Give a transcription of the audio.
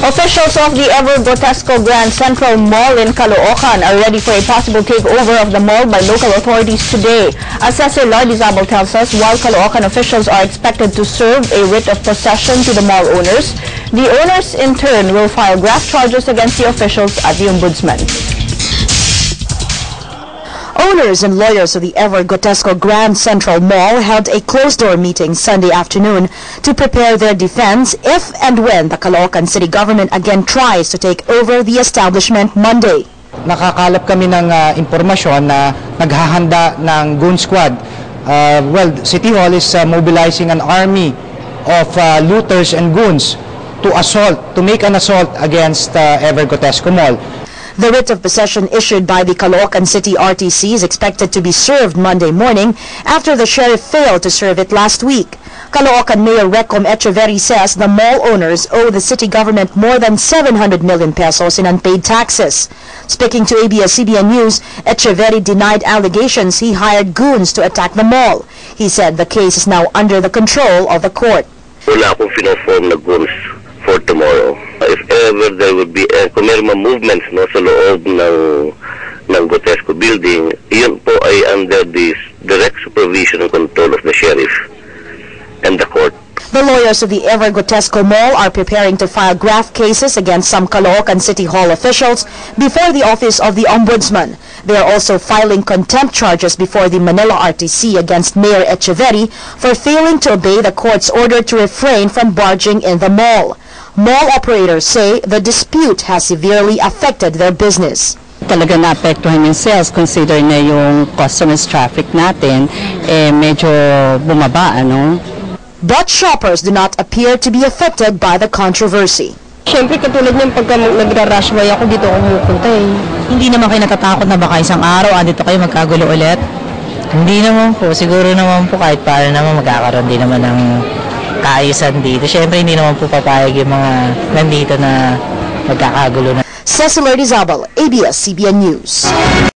Officials of the ever-grotesco Grand Central Mall in Caloocan are ready for a possible takeover of the mall by local authorities today. Assessor Lourdizabal tells us while Caloocan officials are expected to serve a writ of possession to the mall owners, the owners in turn will file graft charges against the officials at the Ombudsman. Owners and lawyers of the ever-grotesco Grand Central Mall held a closed-door meeting Sunday afternoon to prepare their defense if and when the Caloocan City Government again tries to take over the establishment Monday. Nakakalap kami ng impormasyon na naghahanda ng goon squad. City Hall is mobilizing an army of looters and goons to make an assault against ever-grotesco Mall. The writ of possession issued by the Caloocan City RTC is expected to be served Monday morning after the sheriff failed to serve it last week. Caloocan Mayor Recom Echeverri says the mall owners owe the city government more than 700 million pesos in unpaid taxes. Speaking to ABS-CBN News, Echeverri denied allegations he hired goons to attack the mall. He said the case is now under the control of the court. Wala akong pinoform na goons for tomorrow. If ever there would be kung meron mga movements no, sa loob ng grotesco building, yun po ay under the direct supervision and control of the sheriff and the court. The lawyers of the ever-grotesco Mall are preparing to file graft cases against some Caloocan City Hall officials before the office of the Ombudsman. They are also filing contempt charges before the Manila RTC against Mayor Echeverri for failing to obey the court's order to refrain from barging in the mall. Mall operators say the dispute has severely affected their business. Talaga naapektuhan yung sales, consider na yung customers traffic natin medyo bumaba, ano? But shoppers do not appear to be affected by the controversy. Siyempre katulad niyang pagka nagra-rush buy ako dito kumupunta eh. Hindi naman kayo natatakot na baka isang araw andito kayo magkagulo ulit? Hindi naman po, siguro naman po kahit paano naman magkakaroon din naman ng kaayusan dito. Siyempre hindi naman po papayag yung mga nandito na magkakagulo na. Cecil Lourdizabal, ABS-CBN News.